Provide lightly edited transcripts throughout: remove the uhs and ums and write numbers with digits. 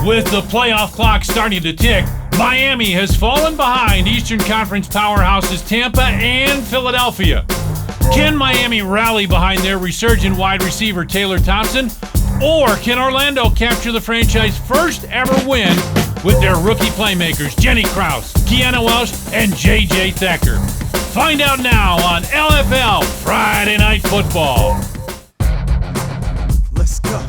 With the playoff clock starting to tick, Miami has fallen behind Eastern Conference powerhouses Tampa and Philadelphia. Can Miami rally behind their resurgent wide receiver Taylor Thompson? Or can Orlando capture the franchise's first ever win with their rookie playmakers Jenny Krause, Kiana Welsh, and J.J. Thacker? Find out now on LFL Friday Night Football. Let's go.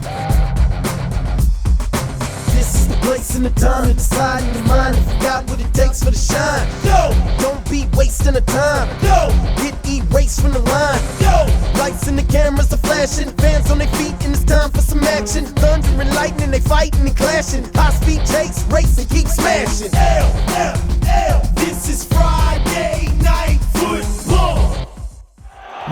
This is the place and the time to decide in your mind if you got what it takes for the shine. Yo, don't be wasting the time. Yo, get erased from the line. Yo, lights and the cameras are flashing, fans on their feet and it's time for some action. Thunder and lightning, they fighting and clashing. High speed chase, race and keep smashing. LFL, this is Friday Night Football.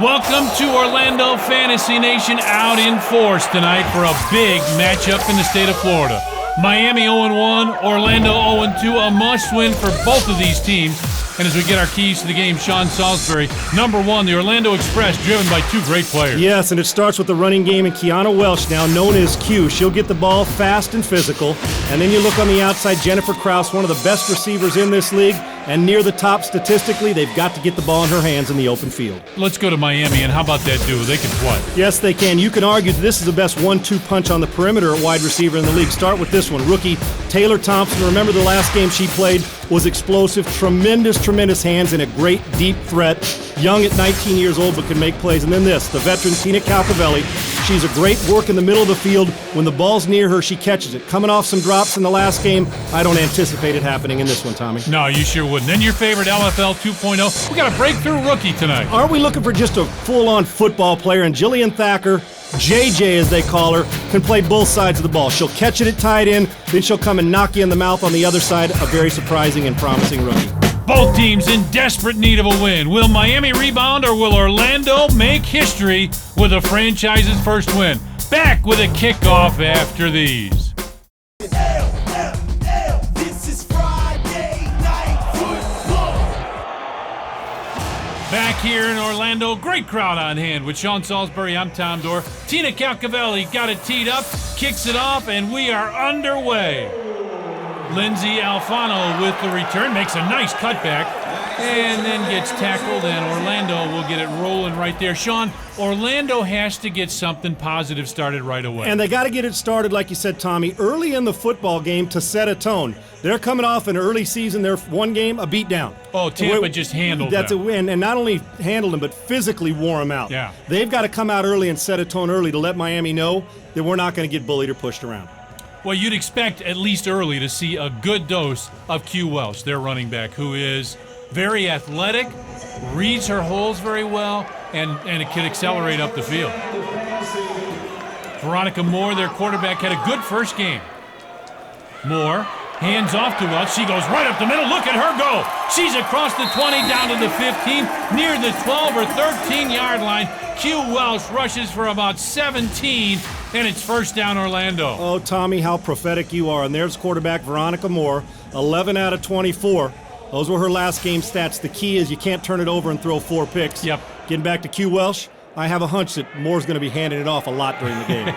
Welcome to Orlando Fantasy Nation out in force tonight for a big matchup in the state of Florida. Miami 0-1, Orlando 0-2, a must-win for both of these teams. And as we get our keys to the game, Sean Salisbury, number one, the Orlando Express, driven by two great players. Yes, and it starts with the running game and Kiana Welsh, now known as Q. She'll get the ball fast and physical. And then you look on the outside, Jennifer Krause, one of the best receivers in this league, and near the top statistically. They've got to get the ball in her hands in the open field. Let's go to Miami, and how about that duo? They can play. Yes, they can. You can argue that this is the best 1-2 punch on the perimeter at wide receiver in the league. Start with this one, rookie Taylor Thompson. Remember the last game she played was explosive, tremendous hands, and a great deep threat. Young at 19 years old, but can make plays. And then this, the veteran Tina Calcavelli. She's a great work in the middle of the field. When the ball's near her, she catches it. Coming off some drops in the last game, I don't anticipate it happening in this one, Tommy. No, you sure wouldn't. Then your favorite LFL 2.0. We got a breakthrough rookie tonight. Aren't we looking for just a full-on football player? And Jillian Thacker, JJ as they call her, can play both sides of the ball. She'll catch it at tight end, then she'll come and knock you in the mouth on the other side. A very surprising and promising rookie. Both teams in desperate need of a win. Will Miami rebound or will Orlando make history with a franchise's first win? Back with a kickoff after these. This is Friday Night Football. Back here in Orlando, great crowd on hand. With Sean Salisbury, I'm Tom Dorr. Tina Calcavelli got it teed up, kicks it off, and we are underway. Lindsay Alfano with the return, makes a nice cutback, and then gets tackled, and Orlando will get it rolling right there. Sean, Orlando has to get something positive started right away. And they got to get it started, like you said, Tommy, early in the football game to set a tone. They're coming off an early season, their one game, a beatdown. Oh, Tampa just handled them. That's a win, and not only handled them, but physically wore them out. Yeah. They've got to come out early and set a tone early to let Miami know that we're not going to get bullied or pushed around. Well, you'd expect at least early to see a good dose of Q Welsh, their running back, who is very athletic, reads her holes very well, and it can accelerate up the field. Veronica Moore, their quarterback, had a good first game. Moore hands off to Welsh. She goes right up the middle. Look at her go. She's across the 20 down to the 15, near the 12 or 13-yard line. Q Welsh rushes for about 17, and it's first down Orlando. Oh, Tommy, how prophetic you are. And there's quarterback Veronica Moore, 11 out of 24. Those were her last game stats. The key is you can't turn it over and throw 4 picks. Yep. Getting back to Q Welsh, I have a hunch that Moore's going to be handing it off a lot during the game.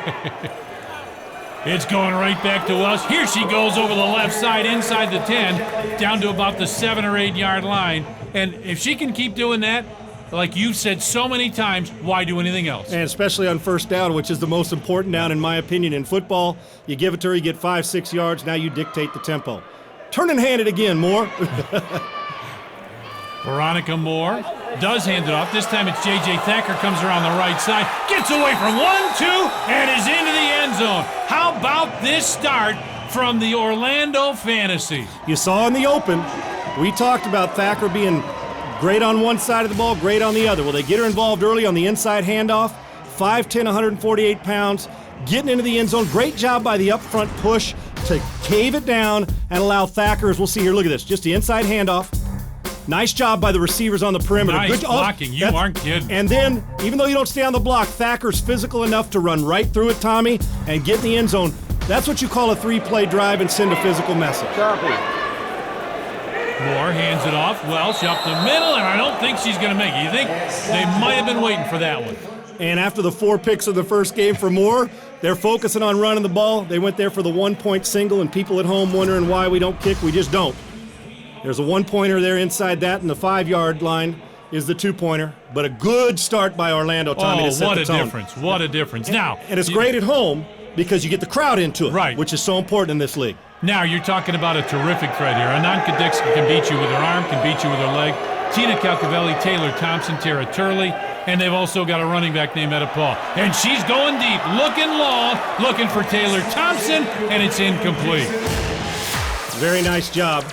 It's going right back to Welsh. Here she goes over the left side, inside the 10, down to about the 7 or 8 yard line. And if she can keep doing that, like you've said so many times, why do anything else? And especially on first down, which is the most important down, in my opinion, in football. You give it to her, you get 5-6 yards, now you dictate the tempo. Turn and hand it again, Moore. Veronica Moore does hand it off. This time it's J.J. Thacker, comes around the right side, gets away from 1-2, and is into the end zone. How about this start from the Orlando Fantasy? You saw in the open, we talked about Thacker being great on one side of the ball, great on the other. Well, they get her involved early on the inside handoff. 5'10", 148 pounds, getting into the end zone. Great job by the up-front push to cave it down and allow Thacker, as we'll see here, look at this, just the inside handoff. Nice job by the receivers on the perimeter. Nice Good blocking. You aren't kidding. And then, even though you don't stay on the block, Thacker's physical enough to run right through it, Tommy, and get in the end zone. That's what you call a 3-play drive and send a physical message. Moore hands it off. Welsh up the middle, and I don't think she's going to make it. You think they might have been waiting for that one? And after the 4 picks of the first game for Moore, They're focusing on running the ball. They went there for the 1-point single, and people at home wondering why we don't kick. We just don't. There's a 1-pointer there inside that, and the 5-yard line is the 2-pointer. But a good start by Orlando, Tommy, to set the tone. What a difference. What a difference. Now, and it's great at home because you get the crowd into it, right, which is so important in this league. Now, you're talking about a terrific threat here. Ananka Dixon can beat you with her arm, can beat you with her leg. Tina Calcavelli, Taylor Thompson, Tara Turley, and they've also got a running back named Etta Paul. And she's going deep, looking long, looking for Taylor Thompson, and it's incomplete. Very nice job.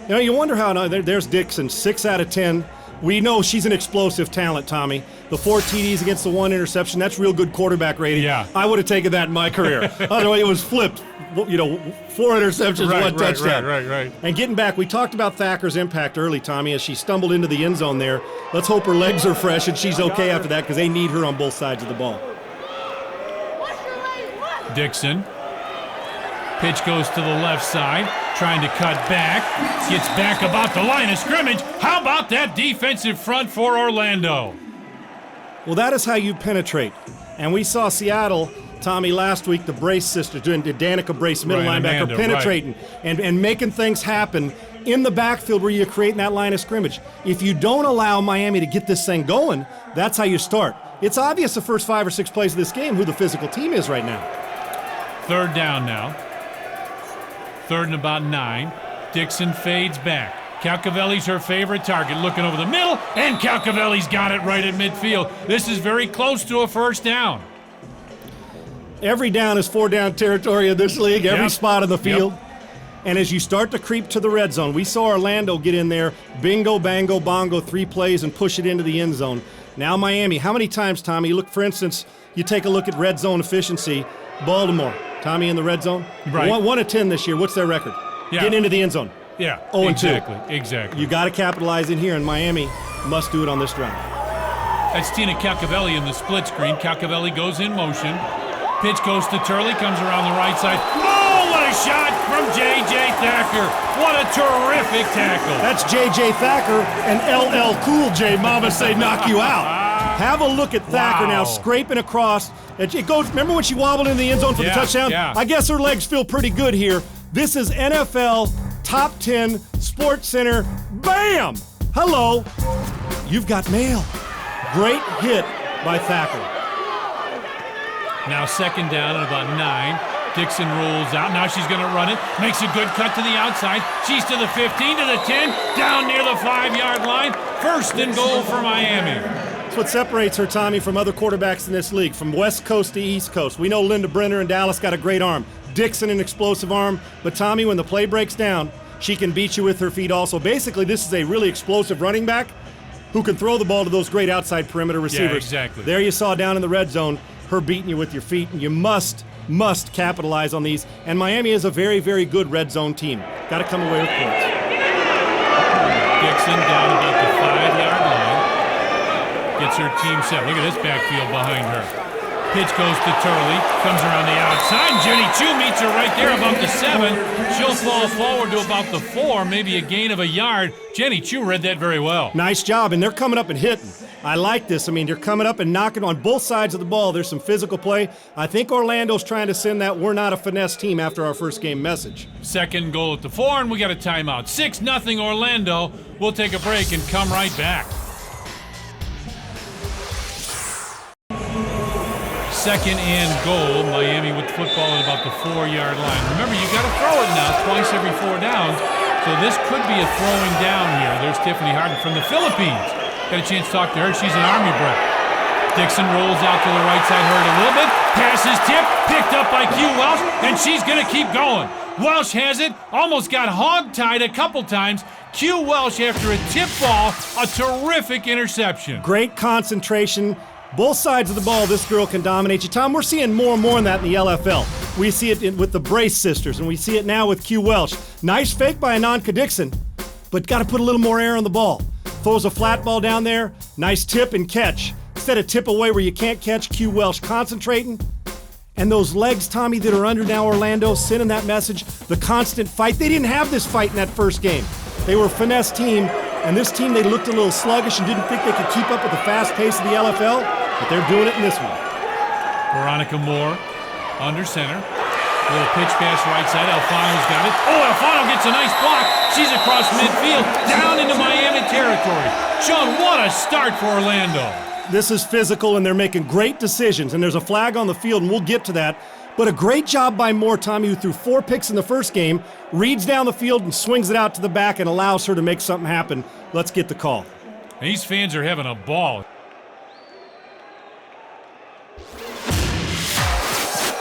You know, you wonder how, there's Dixon, 6 out of 10. We know she's an explosive talent, Tommy. The 4 TDs against the 1 interception, that's real good quarterback rating. Yeah. I would have taken that in my career. Otherwise, it was flipped. 4 interceptions, 1 touchdown. Right. And getting back, we talked about Thacker's impact early, Tommy, as she stumbled into the end zone there. Let's hope her legs are fresh and she's okay after that because they need her on both sides of the ball. Dixon. Pitch goes to the left side, trying to cut back. Gets back about the line of scrimmage. How about that defensive front for Orlando? Well, that is how you penetrate. And we saw Seattle, Tommy, last week, the Brace sisters, doing the Danica Brace, middle linebacker, Amanda, penetrating and making things happen in the backfield where you're creating that line of scrimmage. If you don't allow Miami to get this thing going, that's how you start. It's obvious the first 5 or 6 plays of this game who the physical team is right now. 3rd down now. 3rd and about 9. Dixon fades back. Calcavelli's her favorite target, looking over the middle, and Calcavelli's got it right at midfield. This is very close to a first down. Every down is 4-down territory in this league, every spot on the field. Yep. And as you start to creep to the red zone, we saw Orlando get in there, bingo, bango, bongo, 3 plays, and push it into the end zone. Now Miami, how many times, Tommy, look, for instance, you take a look at red zone efficiency, Baltimore, Tommy in the red zone? Right. 1 of 10 this year. What's their record? Yeah. Getting into the end zone. Yeah, 0-2. Exactly. You got to capitalize in here, and Miami must do it on this drive. That's Tina Calcavelli in the split screen. Calcavelli goes in motion. Pitch goes to Turley, comes around the right side. Oh, what a shot from J.J. Thacker. What a terrific tackle. That's J.J. Thacker and LL Cool J, Mama say knock you out. Have a look at Thacker now, scraping across. It goes. Remember when she wobbled in the end zone for the touchdown? Yeah. I guess her legs feel pretty good here. This is NFL Top 10 Sports Center. Bam! Hello. You've got mail. Great hit by Thacker. Now 2nd down and about 9. Dixon rolls out. Now she's going to run it. Makes a good cut to the outside. She's to the 15, to the 10, down near the 5-yard line. 1st and goal for Miami. That's what separates her, Tommy, from other quarterbacks in this league, from West Coast to East Coast. We know Linda Brenner in Dallas got a great arm. Dixon, an explosive arm. But, Tommy, when the play breaks down, she can beat you with her feet also. Basically, this is a really explosive running back who can throw the ball to those great outside perimeter receivers. Yeah, exactly. There you saw down in the red zone her beating you with your feet, and you must capitalize on these. And Miami is a very, very good red zone team. Got to come away with points. Dixon down about the 5-yard line. Gets her team set. Look at this backfield behind her. Pitch goes to Turley. Comes around the outside. Jenny Chu meets her right there about the 7. She'll fall forward to about the 4, maybe a gain of a yard. Jenny Chu read that very well. Nice job, and they're coming up and hitting. I like this. I mean, they're coming up and knocking on both sides of the ball. There's some physical play. I think Orlando's trying to send that we're not a finesse team after our first game message. 2nd goal at the 4, and we got a timeout. 6-0 Orlando. We'll take a break and come right back. 2nd and goal. Miami with football at about the 4-yard line. Remember, you got to throw it now twice every 4 downs. So this could be a throwing down here. There's Tiffany Harden from the Philippines. Got a chance to talk to her. She's an Army brat. Dixon rolls out to the right side, hurt a little bit. Passes tip, picked up by Q Welsh, and she's going to keep going. Welsh has it, almost got hog-tied a couple times. Q Welsh after a tip ball, a terrific interception. Great concentration. Both sides of the ball, this girl can dominate you. Tom, we're seeing more and more in that in the LFL. We see it with the Brace sisters, and we see it now with Q Welsh. Nice fake by Ananka Dixon, but got to put a little more air on the ball. Throws a flat ball down there, nice tip and catch. Instead of tip away where you can't catch, Q Welsh concentrating. And those legs, Tommy, that are under now Orlando, sending that message, the constant fight. They didn't have this fight in that first game. They were a finesse team, and this team, they looked a little sluggish and didn't think they could keep up with the fast pace of the LFL, but they're doing it in this one. Veronica Moore under center. Little pitch pass right side. Alfano's got it. Oh, Alfano gets a nice block. She's across midfield, down into Miami territory. Sean, what a start for Orlando. This is physical, and they're making great decisions, and there's a flag on the field, and we'll get to that. But a great job by Moore, Tommy, who threw 4 picks in the first game, reads down the field and swings it out to the back and allows her to make something happen. Let's get the call. These fans are having a ball.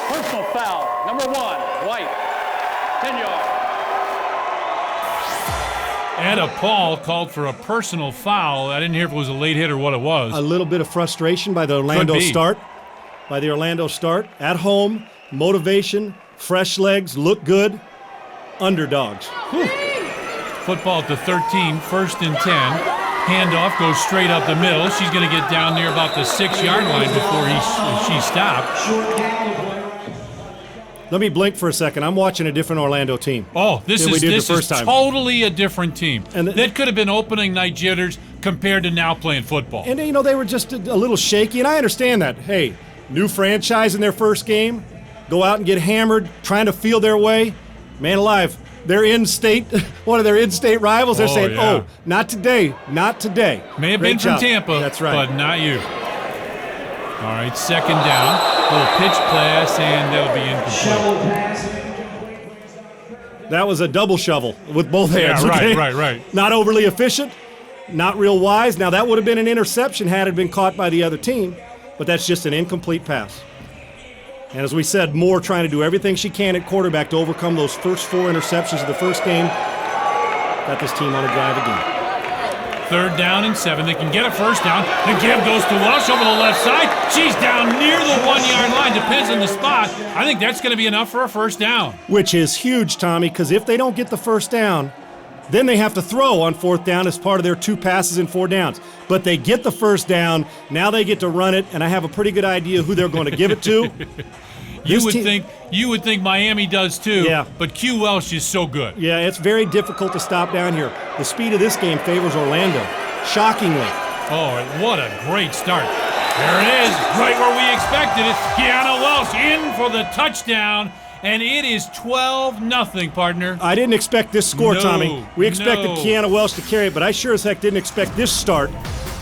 Personal foul, number 1, White, 10 yards. Etta Paul called for a personal foul. I didn't hear if it was a late hit or what it was. A little bit of frustration by the Orlando start. At home, motivation, fresh legs, look good, underdogs. Whew. Football at the 13, 1st and 10. Handoff goes straight up the middle. She's going to get down near about the 6-yard line before she stopped. Let me blink for a second. I'm watching a different Orlando team. Oh, this is totally a different team. And that could have been opening night jitters compared to now playing football. And, you know, they were just a little shaky, and I understand that. Hey, new franchise in their first game, go out and get hammered, trying to feel their way. Man alive, they're in-state, one of their in-state rivals. They're saying, yeah. oh, not today, not today. May have Great been from job. Tampa, That's right. But not you. All right, 2nd down. Little pitch pass, and that'll be incomplete. That was a double shovel with both hands. Yeah, okay? right. Not overly efficient, not real wise. Now, that would have been an interception had it been caught by the other team, but that's just an incomplete pass. And as we said, Moore trying to do everything she can at quarterback to overcome those first 4 interceptions of the first game. Got this team on a drive again. 3rd down and 7. They can get a first down. The give goes to Welsh over the left side. She's down near the 1-yard line. Depends on the spot. I think that's going to be enough for a first down. Which is huge, Tommy, because if they don't get the first down, then they have to throw on 4th down as part of their 2 passes and 4 downs. But they get the first down. Now they get to run it, and I have a pretty good idea who they're going to give it to. You would think Miami does too. Yeah. But Q Welsh is so good. Yeah, it's very difficult to stop down here. The speed of this game favors Orlando, shockingly. Oh, what a great start. There it is, right where we expected it. Kiana Welsh in for the touchdown, and it is 12-0, partner. I didn't expect this score, No, Tommy. We expected no. Kiana Welsh to carry it, but I sure as heck didn't expect this start.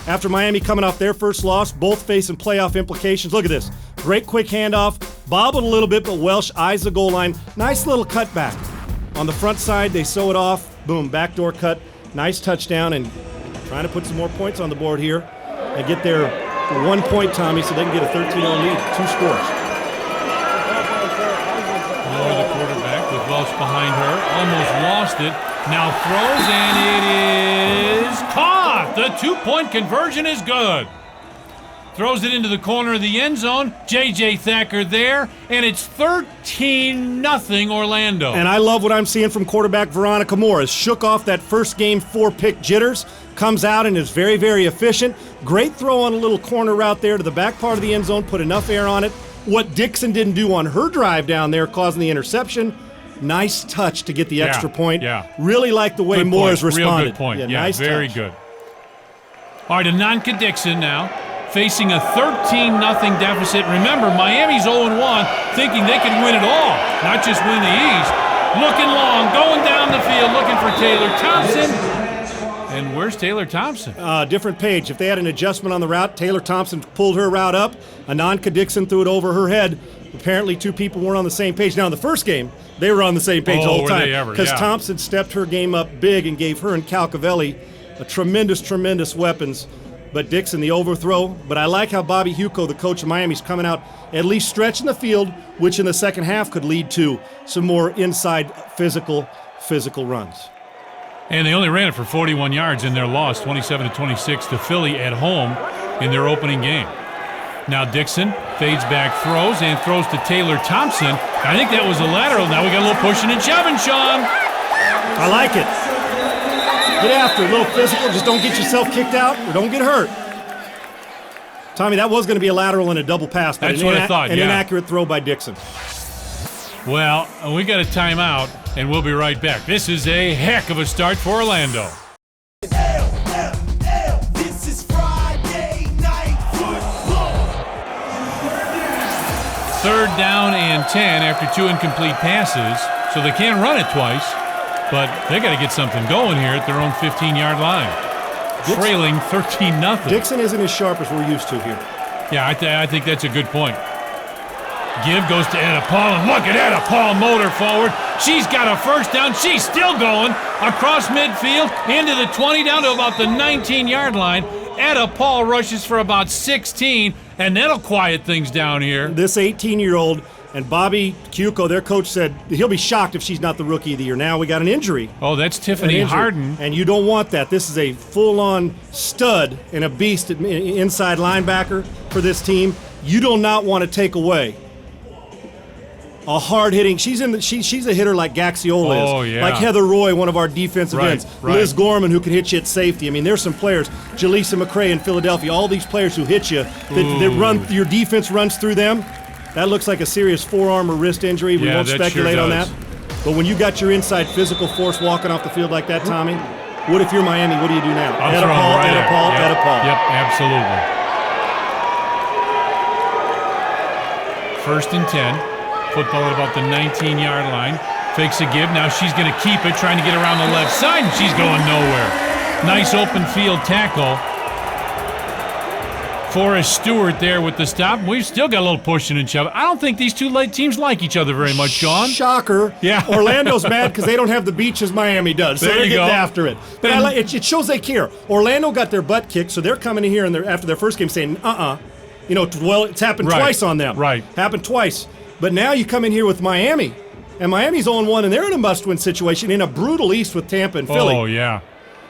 After Miami coming off their first loss, both facing playoff implications. Look at this. Great quick handoff. Bobbled a little bit, but Welsh eyes the goal line. Nice little cutback. On the front side, they sew it off. Boom, backdoor cut. Nice touchdown, and trying to put some more points on the board here and get their 1 point, Tommy, so they can get a 13-0 lead. 2 scores. Lower the quarterback with Welsh behind her. Almost lost it. Now throws, and it is caught. The 2-point conversion is good. Throws it into the corner of the end zone. J.J. Thacker there, and it's 13-0 Orlando. And I love what I'm seeing from quarterback Veronica Moore. Has shook off that first game 4-pick jitters, comes out and is very, very efficient. Great throw on a little corner route there to the back part of the end zone, put enough air on it. What Dixon didn't do on her drive down there, causing the interception. Nice touch to get the extra point. Yeah. Really like the way Good Moore point. has responded. Real good point. Yeah, nice very touch. good. All right, Ananka Dixon now, facing a 13-0 deficit. Remember, Miami's 0-1, thinking they can win it all, not just win the East. Looking long, going down the field, looking for Taylor Thompson. And where's Taylor Thompson? Different page. If they had an adjustment on the route, Taylor Thompson pulled her route up. Ananka Dixon threw it over her head. Apparently 2 people weren't on the same page. Now, in the first game, they were on the same page the whole were time. they ever? Because Yeah. Thompson stepped her game up big and gave her and Calcavelli a tremendous weapons. But Dixon, the overthrow. But I like how Bobby Huco, the coach of Miami, is coming out at least stretching the field, which in the second half could lead to some more inside physical runs. And they only ran it for 41 yards in their loss, 27-26 to Philly at home in their opening game. Now Dixon fades back, throws to Taylor Thompson. I think that was a lateral. Now we got a little pushing and shoving, Sean. I like it. Get after it, a little physical. Just don't get yourself kicked out or don't get hurt. Tommy, that was going to be a lateral and a double pass, but That's what I thought, an yeah. inaccurate throw by Dixon. Well, we got a timeout, and we'll be right back. This is a heck of a start for Orlando. This is Friday Night Football. 3rd down and 10 after 2 incomplete passes. So they can't run it twice, but they got to get something going here at their own 15-yard line. Trailing 13-0. Dixon isn't as sharp as we're used to here. Yeah, I think that's a good point. Give goes to Etta Paul, and look at Etta Paul motor forward. She's got a first down. She's still going across midfield into the 20 down to about the 19-yard line. Etta Paul rushes for about 16, and that'll quiet things down here. This 18-year-old and Bobby Cuco, their coach, said he'll be shocked if she's not the Rookie of the Year. Now we got an injury. Oh, that's Tiffany Harden. And you don't want that. This is a full-on stud and a beast inside linebacker for this team. You do not want to take away a hard-hitting. She's a hitter like Gaxiola is. Oh, yeah. Like Heather Roy, one of our defensive ends. Right. Liz Gorman, who can hit you at safety. I mean, there's some players. Jaleesa McCray in Philadelphia. All these players who hit you, that run. Your defense runs through them. That looks like a serious forearm or wrist injury. We won't speculate on that. But when you got your inside physical force walking off the field like that, Tommy, what if you're Miami? What do you do now? Etta Paul. Yep, absolutely. 1st and 10. Football at about the 19-yard line. Fakes a give. Now she's going to keep it, trying to get around the left side, and she's going nowhere. Nice open field tackle. Forrest Stewart there with the stop. We've still got a little pushing and shoving. I don't think these two teams like each other very much, Sean. Shocker. Yeah. Orlando's mad because they don't have the beach as Miami does. So they're getting after it. But it shows they care. Orlando got their butt kicked, so they're coming in here and after their first game saying, it's happened twice on them. Right. Happened twice. But now you come in here with Miami, and Miami's 0-1, and they're in a must-win situation in a brutal East with Tampa and Philly. Oh, yeah.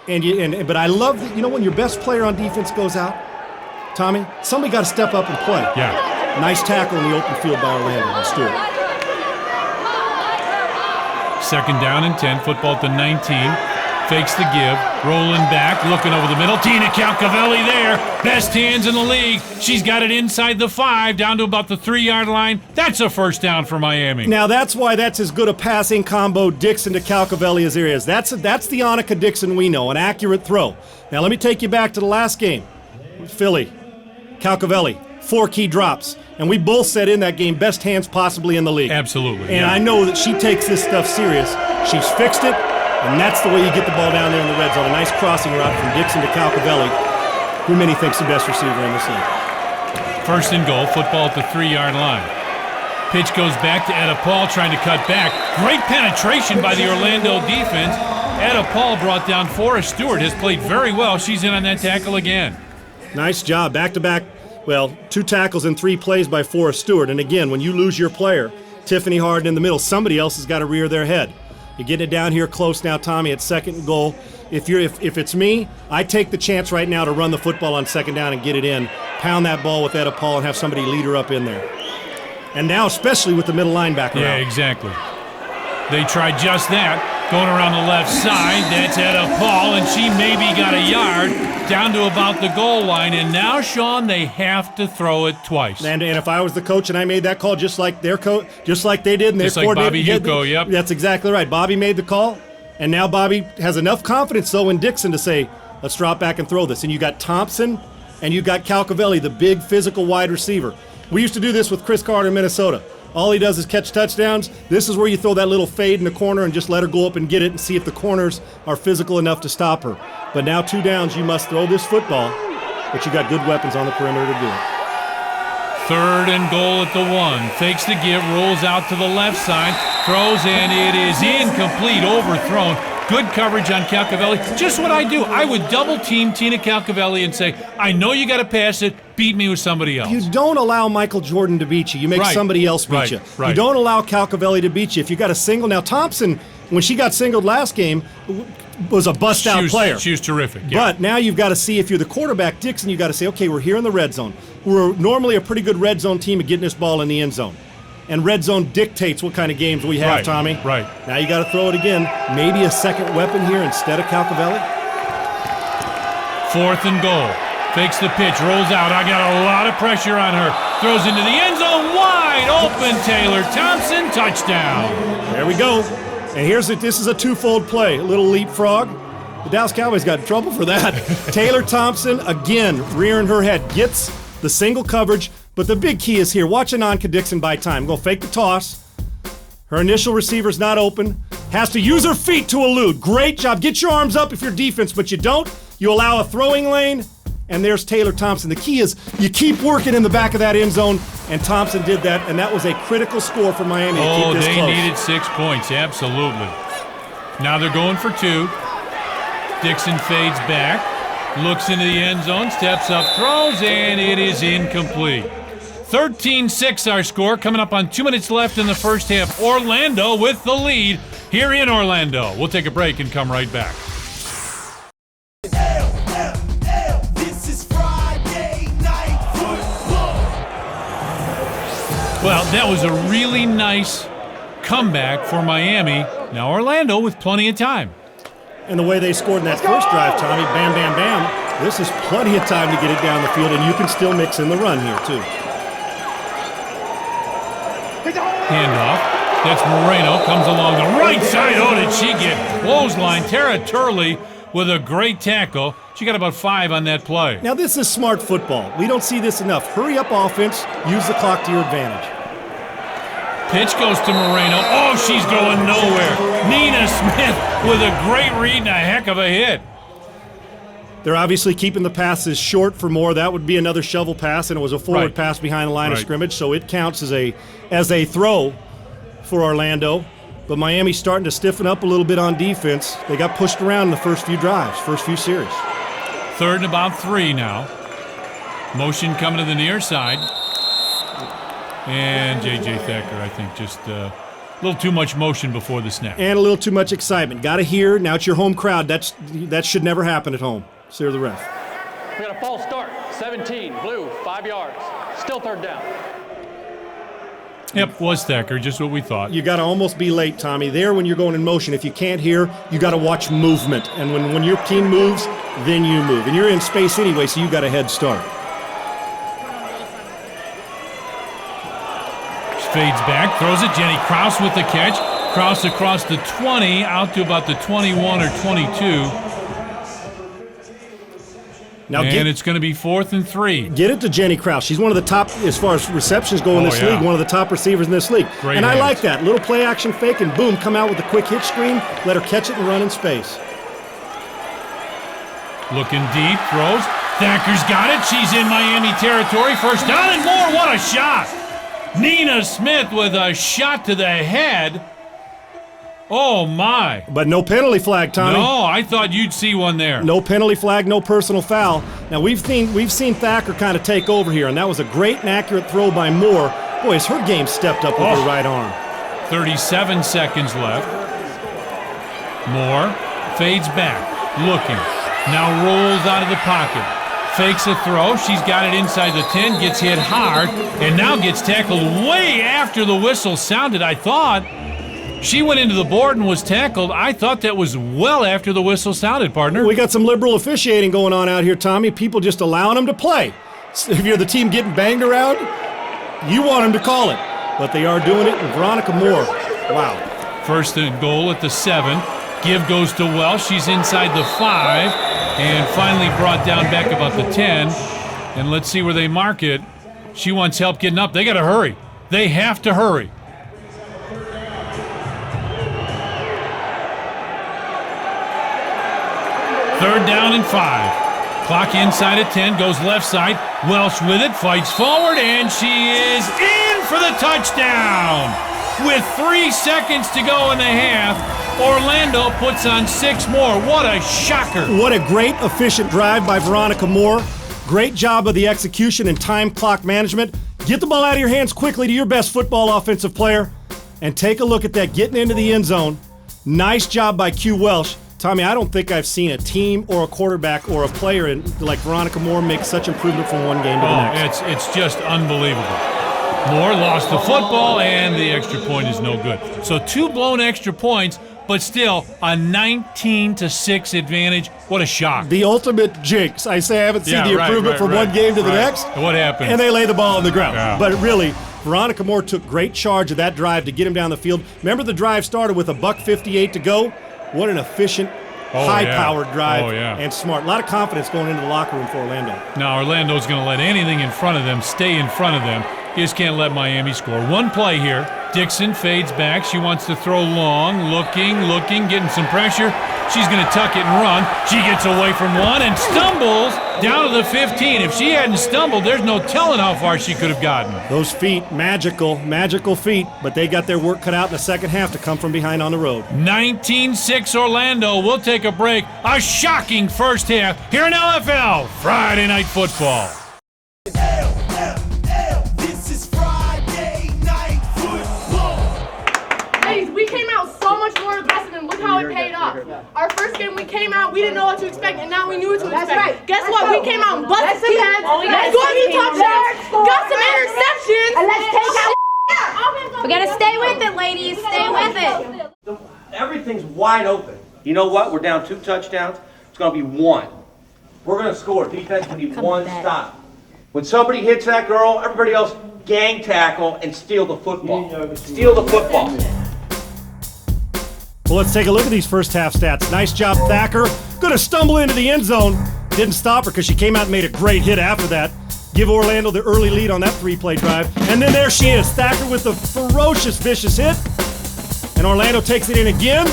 But I love that, when your best player on defense goes out, Tommy, somebody got to step up and play. Yeah. Nice tackle in the open field by Orlando and Stewart. 2nd down and 10, football at the 19. Fakes the give, rolling back, looking over the middle. Tina Calcavelli there, best hands in the league. She's got it inside the 5, down to about the 3-yard line. That's a first down for Miami. Now that's why that's as good a passing combo Dixon to Calcavelli as there is. That's the Annika Dixon we know, an accurate throw. Now let me take you back to the last game. Philly, Calcavelli, 4 key drops. And we both said in that game, best hands possibly in the league. Absolutely. And I know that she takes this stuff serious. She's fixed it. And that's the way you get the ball down there in the red zone. A nice crossing route from Dixon to Calcavelli, who many think's the best receiver in this league. 1st and goal, football at the 3-yard line. Pitch goes back to Etta Paul, trying to cut back. Great penetration by the Orlando defense. Etta Paul brought down Forrest Stewart, has played very well. She's in on that tackle again. Nice job. Back-to-back, 2 tackles and 3 plays by Forrest Stewart. And again, when you lose your player, Tiffany Harden in the middle, somebody else has got to rear their head. You're getting it down here close now, Tommy, at 2nd and goal. If it's me, I take the chance right now to run the football on 2nd down and get it in, pound that ball with Etta Paul and have somebody lead her up in there. And now especially with the middle linebacker Yeah, out. Exactly. They tried just that. Going around the left side, that's Etta Paul, and she maybe got a yard down to about the goal line. And now, Sean, they have to throw it twice. And if I was the coach and I made that call just like their coach, just like they did, and just their like coordinator, Bobby Hugo, yep. That's exactly right. Bobby made the call, and now Bobby has enough confidence, though, in Dixon to say, let's drop back and throw this. And you got Thompson, and you got Calcavelli, the big physical wide receiver. We used to do this with Chris Carter in Minnesota. All he does is catch touchdowns. This is where you throw that little fade in the corner and just let her go up and get it and see if the corners are physical enough to stop her. But now 2 downs, you must throw this football, but you got good weapons on the perimeter to do it. 3rd and goal at the 1. Fakes the give, rolls out to the left side, throws, and it is incomplete, overthrown. Good coverage on Calcavelli. Just what I do. I would double team Tina Calcavelli and say, I know you got to pass it. Beat me with somebody else. You don't allow Michael Jordan to beat you. You make somebody else beat you. Right. You don't allow Calcavelli to beat you. If you got a single. Now, Thompson, when she got singled last game, was a bust-out player. She was terrific. Yeah. But now you've got to see, if you're the quarterback, Dixon, you've got to say, okay, we're here in the red zone. We're normally a pretty good red zone team at getting this ball in the end zone. And red zone dictates what kind of games we have, Tommy. Right. Now you got to throw it again. Maybe a second weapon here instead of Calcavelli. 4th and goal. Fakes the pitch, rolls out. I got a lot of pressure on her. Throws into the end zone, wide open. Taylor Thompson, touchdown. There we go. And this is a twofold play. A little leapfrog. The Dallas Cowboys got in trouble for that. Taylor Thompson, again, rearing her head. Gets the single coverage, But the big key is here. Watch Ananka Dixon buy time. Go fake the toss. Her initial receiver's not open. Has to use her feet to elude. Great job. Get your arms up if you're defense, but you don't. You allow a throwing lane, and there's Taylor Thompson. The key is you keep working in the back of that end zone, and Thompson did that, and that was a critical score for Miami to keep this close. They needed 6 points, absolutely. Now they're going for 2. Dixon fades back, looks into the end zone, steps up, throws, and it is incomplete. 13-6 our score, coming up on 2 minutes left in the first half. Orlando with the lead here in Orlando. We'll take a break and come right back. This is Friday Night Football. Well, that was a really nice comeback for Miami. Now Orlando with plenty of time. And the way they scored in that first drive, Tommy, bam, bam, bam, this is plenty of time to get it down the field, and you can still mix in the run here, too. Handoff. That's Moreno. Comes along the right side. Oh, did she get clothesline? Tara Turley with a great tackle. She got about 5 on that play. Now, this is smart football. We don't see this enough. Hurry up offense. Use the clock to your advantage. Pitch goes to Moreno. Oh, she's going nowhere. Nina Smith with a great read and a heck of a hit. They're obviously keeping the passes short for Moore. That would be another shovel pass, and it was a forward pass behind the line of scrimmage, so it counts as a throw for Orlando. But Miami's starting to stiffen up a little bit on defense. They got pushed around in the first few drives, first few series. 3rd and about 3 now. Motion coming to the near side. And J.J. Thacker, I think, just a little too much motion before the snap. And a little too much excitement. Got to hear. Now it's your home crowd. That should never happen at home. Clear the ref. We got a false start. 17, blue, 5 yards. Still 3rd down. Yep, was Thacker, just what we thought. You got to almost be late, Tommy. There, when you're going in motion, if you can't hear, you got to watch movement. And when your team moves, then you move. And you're in space anyway, so you got a head start. Fades back, throws it. Jenny Krause with the catch. Krause across the 20, out to about the 21 or 22. Now it's going to be 4th and 3. Get it to Jenny Krause. She's one of the top, as far as receptions go in this league, one of the top receivers in this league. Great and hands. I like that. Little play action fake and boom, come out with a quick hitch screen, let her catch it and run in space. Looking deep, throws. Thacker's got it. She's in Miami territory. First down and more. What a shot. Nina Smith with a shot to the head. Oh, my. But no penalty flag, Tommy. No, I thought you'd see one there. No penalty flag, no personal foul. Now, we've seen Thacker kind of take over here, and that was a great and accurate throw by Moore. Boy, has her game stepped up with her right arm. 37 seconds left. Moore fades back, looking. Now rolls out of the pocket. Fakes a throw. She's got it inside the 10, gets hit hard, and now gets tackled way after the whistle sounded, I thought. She went into the board and was tackled. I thought that was well after the whistle sounded, partner. We got some liberal officiating going on out here, Tommy. People just allowing them to play. If you're the team getting banged around, you want them to call it. But they are doing it, and Veronica Moore, wow. 1st and goal at the 7. Give goes to Welsh. She's inside the 5 and finally brought down back about the 10. And let's see where they mark it. She wants help getting up. They got to hurry. They have to hurry. 3rd down and 5. Clock inside at 10, goes left side. Welsh with it, fights forward, and she is in for the touchdown. With 3 seconds to go in the half, Orlando puts on 6 more. What a shocker. What a great, efficient drive by Veronica Moore. Great job of the execution and time clock management. Get the ball out of your hands quickly to your best football offensive player, and take a look at that getting into the end zone. Nice job by Q Welsh. Tommy, I don't think I've seen a team or a quarterback or a player like Veronica Moore make such improvement from one game to the next. It's just unbelievable. Moore lost the football, and the extra point is no good. So 2 blown extra points, but still a 19-6 advantage. What a shock. The ultimate jinx. I say I haven't seen the improvement from one game to the next. What happened? And they lay the ball on the ground. Yeah. But really, Veronica Moore took great charge of that drive to get him down the field. Remember, the drive started with $1:58 to go. What an efficient high-powered drive, Oh, yeah. and smart. A lot of confidence going into the locker room for Orlando. Now, Orlando's going to let anything in front of them stay in front of them. You just can't let Miami score. One play here. Dixon fades back. She wants to throw long. Looking, getting some pressure. She's going to tuck it and run. She gets away from one and stumbles down to the 15. If she hadn't stumbled, there's no telling how far she could have gotten. Those feet, magical feet, but they got their work cut out in the second half to come from behind on the road. 19-6 Orlando. We'll take a break. A shocking first half here in LFL Friday Night Football. This is Friday Night Football. Ladies, we came out so much more aggressive, and look how it paid off. Our first game, we came out, we didn't know what to expect, and now we knew what to expect. Right. Guess what? We came out and busted some heads, scored some touchdowns, got some interceptions, and let's take out. We gotta stay with it, ladies. Stay with it. Everything's wide open. You know what? We're down 2 touchdowns. It's going to be 1. We're going to score. Defense, we need 1 stop. When somebody hits that girl, everybody else gang tackle and steal the football. Steal the football. Well, let's take a look at these first half stats. Nice job, Thacker. Gonna stumble into the end zone. Didn't stop her because she came out and made a great hit after that. Give Orlando the early lead on that 3-play drive. And then there she is, Thacker with the ferocious, vicious hit. And Orlando takes it in again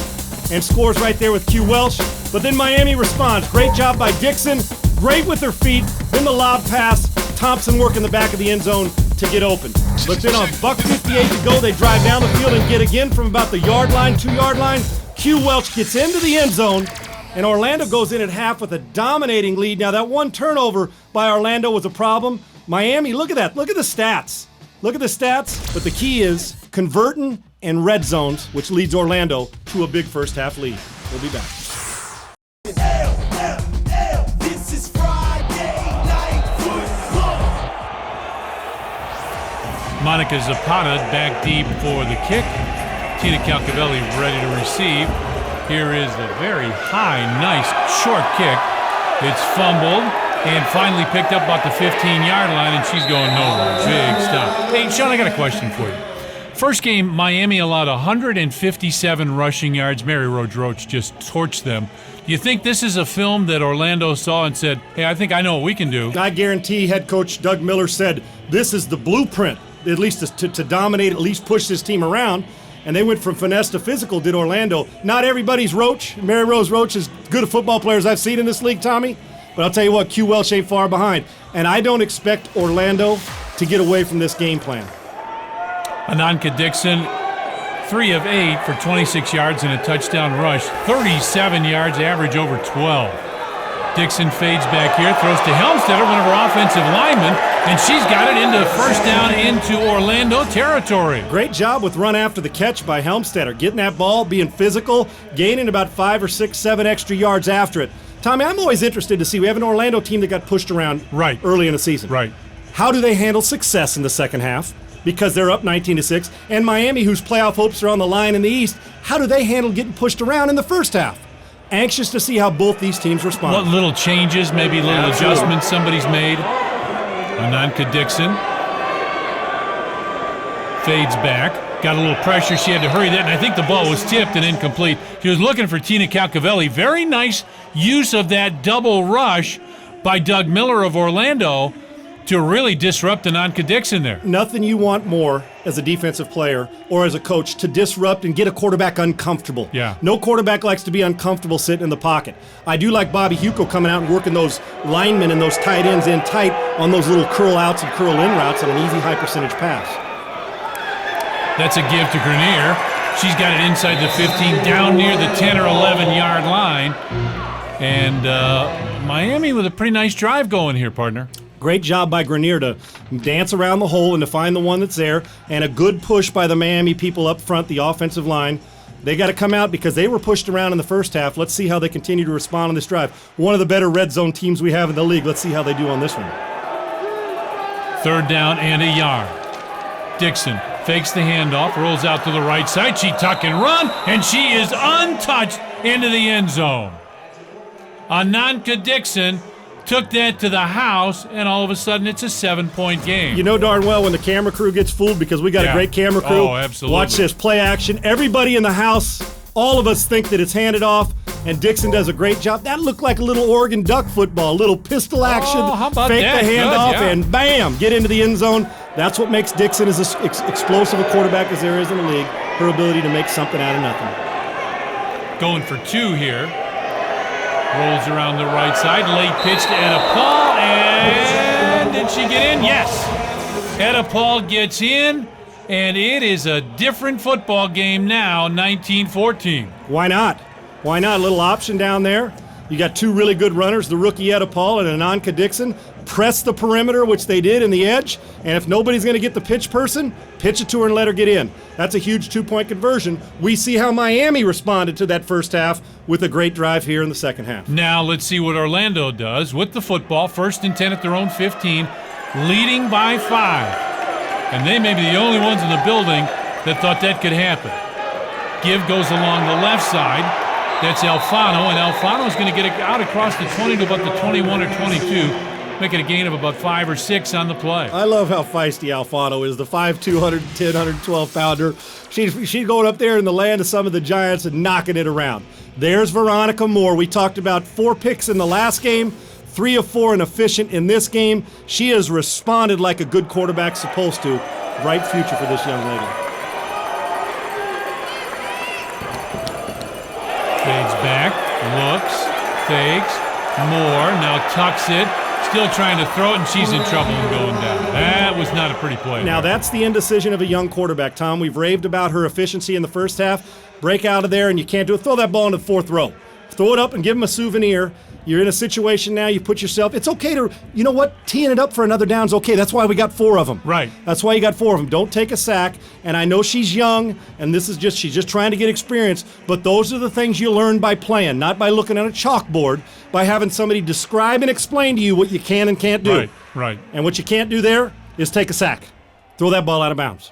and scores right there with Q Welsh. But then Miami responds. Great job by Dixon. Great with her feet. Then the lob pass. Thompson working the back of the end zone to get open. But then on $1:58 to go, they drive down the field and get again from about the 2-yard line. Q Welch gets into the end zone, and Orlando goes in at half with a dominating lead. Now, that one turnover by Orlando was a problem. Miami, look at that. Look at the stats. Look at the stats. But the key is converting and red zones, which leads Orlando to a big first half lead. We'll be back. This is Friday Night Football. Monica Zapata back deep for the kick. Tina Calcavelli ready to receive. Here is the very high, nice, short kick. It's fumbled and finally picked up about the 15-yard line, and she's going nowhere. Big stop. Hey, Sean, I got a question for you. First game, Miami allowed 157 rushing yards. Mary Roach just torched them. Do you think this is a film that Orlando saw and said, hey, I think I know what we can do? I guarantee head coach Doug Miller said this is the blueprint, at least to dominate, at least push this team around. And they went from finesse to physical, did Orlando. Not everybody's Roach. Mary Rose Roach is good a football player as I've seen in this league, Tommy. But I'll tell you what, Q Welsh ain't far behind. And I don't expect Orlando to get away from this game plan. Ananka Dixon, 3 of 8 for 26 yards and a touchdown rush. 37 yards, average over 12. Dixon fades back here, throws to Helmstetter, one of her offensive linemen, and she's got it into first down into Orlando territory. Great job with run after the catch by Helmstetter, getting that ball, being physical, gaining about 5 or 6, 7 extra yards after it. Tommy, I'm always interested to see. We have an Orlando team that got pushed around early in the season. Right. How do they handle success in the second half? Because they're up 19-6. And Miami, whose playoff hopes are on the line in the East, how do they handle getting pushed around in the first half? Anxious to see how both these teams respond. What little changes, maybe little adjustments somebody's made. Ananka Dixon fades back. Got a little pressure. She had to hurry that, and I think the ball was tipped and incomplete. She was looking for Tina Calcavelli. Very nice use of that double rush by Doug Miller of Orlando to really disrupt Ananka Dixon there. Nothing you want more as a defensive player or as a coach to disrupt and get a quarterback uncomfortable. Yeah. No quarterback likes to be uncomfortable sitting in the pocket. I do like Bobby Huco coming out and working those linemen and those tight ends in tight on those little curl outs and curl in routes on an easy high percentage pass. That's a give to Grenier. She's got it inside the 15, down near the 10 or 11-yard line. And Miami with a pretty nice drive going here, partner. Great job by Grenier to dance around the hole and to find the one that's there, and a good push by the Miami people up front, the offensive line. They got to come out because they were pushed around in the first half. Let's see how they continue to respond on this drive. One of the better red zone teams we have in the league. Let's see how they do on this one. 3rd down and a yard. Dixon fakes the handoff, rolls out to the right side. She tuck and run, and she is untouched into the end zone. Ananka Dixon took that to the house, and all of a sudden it's a 7-point game. You know darn well when the camera crew gets fooled because we got a great camera crew. Oh, absolutely. Watch this, play action. Everybody in the house, all of us think that it's handed off. and Dixon does a great job. That looked like a little Oregon Duck football, a little pistol action, how about fake that? the handoff, Good, yeah. and bam, get into the end zone. That's what makes Dixon as explosive a quarterback as there is in the league, her ability to make something out of nothing. Going for 2 here. Rolls around the right side. Late pitch to Etta Paul. And did she get in? Yes. Etta Paul gets in, and it is a different football game now, 19-14. Why not? Why not? A little option down there. You got 2 really good runners, the rookie Etta Paul and Ananka Dixon. Press the perimeter, which they did in the edge, and if nobody's going to get the pitch person, pitch it to her and let her get in. That's a huge 2-point conversion. We see how Miami responded to that first half with a great drive here in the second half. Now let's see what Orlando does with the football. 1st and 10 at their own 15, leading by 5. And they may be the only ones in the building that thought that could happen. Give goes along the left side. That's Alfano, and Alfano's going to get it out across the 20 to about the 21 or 22, making a gain of about 5 or 6 on the play. I love how feisty Alfano is, the 5'2", 110, 112-pounder. She's going up there in the land of some of the giants and knocking it around. There's Veronica Moore. We talked about 4 picks in the last game, 3 of 4 and efficient in this game. She has responded like a good quarterback's supposed to. Bright future for this young lady. Fades back, looks, fakes, Moore, now tucks it, still trying to throw it, and she's in trouble and going down. That was not a pretty play. Now that's the indecision of a young quarterback, Tom. We've raved about her efficiency in the first half. Break out of there and you can't do it. Throw that ball into the 4th row. Throw it up and give them a souvenir. You're in a situation now, you put yourself, it's okay to, you know what, teeing it up for another down's okay. That's why we got 4 of them. Right. That's why you got 4 of them. Don't take a sack. And I know she's young, and she's just trying to get experience, but those are the things you learn by playing, not by looking at a chalkboard, by having somebody describe and explain to you what you can and can't do. Right. And what you can't do there is take a sack. Throw that ball out of bounds.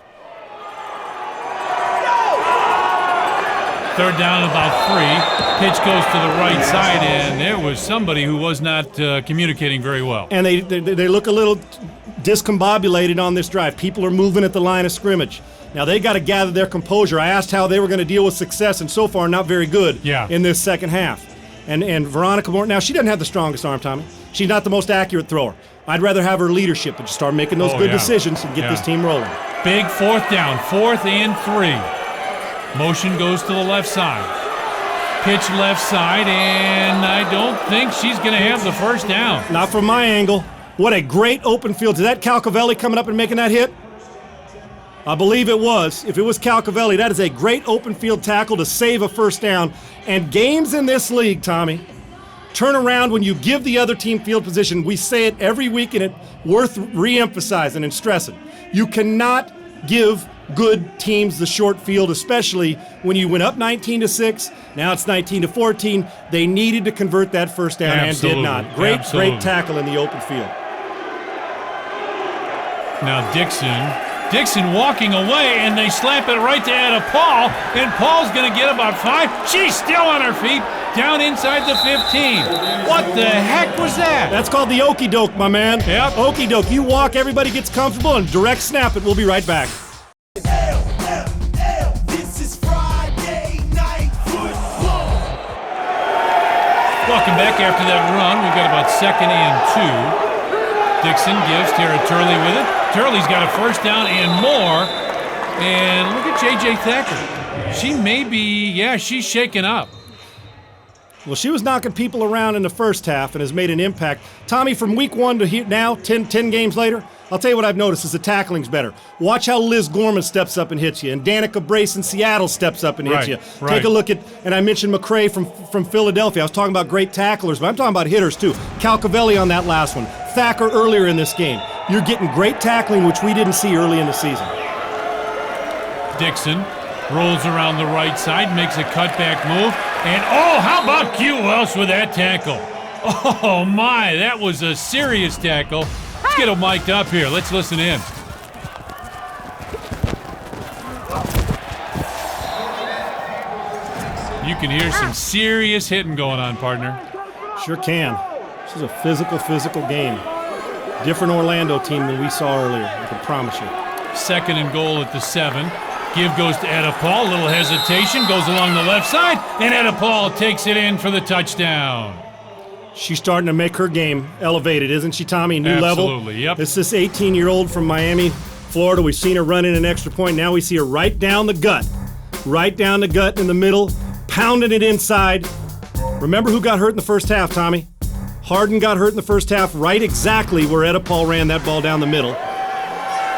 3rd down, about 3. Pitch goes to the right side, and there was somebody who was not communicating very well. And they look a little discombobulated on this drive. People are moving at the line of scrimmage. Now they got to gather their composure. I asked how they were going to deal with success, and so far not very good in this second half. And Veronica Moore, now she doesn't have the strongest arm, Tommy. She's not the most accurate thrower. I'd rather have her leadership and just start making those good decisions and get this team rolling. Big 4th down, 4th and 3. Motion goes to the left side. Pitch left side, and I don't think she's going to have the first down. Not from my angle. What a great open field. Is that Calcavelli coming up and making that hit? I believe it was. If it was Calcavelli, that is a great open field tackle to save a first down. And games in this league, Tommy, turn around when you give the other team field position. We say it every week, and it's worth re-emphasizing and stressing. You cannot give good teams the short field, especially when you went up 19-6. Now it's 19-14. They needed to convert that first down and did not. Great tackle in the open field. Now Dixon walking away, and they slap it right to Etta Paul, and Paul's going to get about 5. She's still on her feet, down inside the 15. What the heck was that? That's called the okey doke, my man. Yep. Okey doke. You walk, everybody gets comfortable, and direct snap it. We'll be right back. This is Friday Night Football. Welcome back after that run. We've got about 2nd and 2. Dixon gives Tara Turley with it. Turley's got a first down and more. And look at J.J. Thacker. She may be, she's shaken up. Well, she was knocking people around in the first half and has made an impact. Tommy, from week 1 to here now, 10 games later, I'll tell you what I've noticed is the tackling's better. Watch how Liz Gorman steps up and hits you, and Danica Brace in Seattle steps up and hits you. Right. Take a look at, and I mentioned McCray from Philadelphia. I was talking about great tacklers, but I'm talking about hitters too. Calcavelli on that last one. Thacker earlier in this game. You're getting great tackling, which we didn't see early in the season. Dixon rolls around the right side, makes a cutback move, and how about Q Welsh with that tackle? Oh my, that was a serious tackle. Let's get him mic'd up here. Let's listen in. You can hear some serious hitting going on, partner. Sure can. This is a physical game. Different Orlando team than we saw earlier, I can promise you. 2nd and goal at the 7. Give goes to Edipal. Little hesitation. Goes along the left side. And Edipal takes it in for the touchdown. She's starting to make her game elevated, isn't she, Tommy? New level. Absolutely, yep. It's this 18-year-old from Miami, Florida. We've seen her run in an extra point. Now we see her right down the gut. Right down the gut in the middle. Pounding it inside. Remember who got hurt in the first half, Tommy? Harden got hurt in the first half, right exactly where Edipal ran that ball down the middle.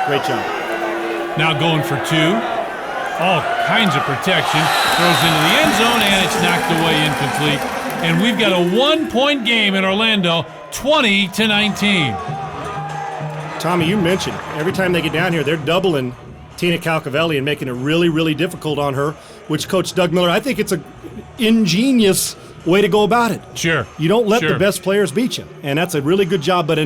Great job. Now going for two. All kinds of protection. Throws into the end zone, and it's knocked away incomplete. And we've got a 1-point game in Orlando, 20-19. Tommy, you mentioned every time they get down here, they're doubling Tina Calcavelli and making it really, really difficult on her, which Coach Doug Miller, I think it's an ingenious way to go about it. Sure. You don't let the best players beat you, and that's a really good job. But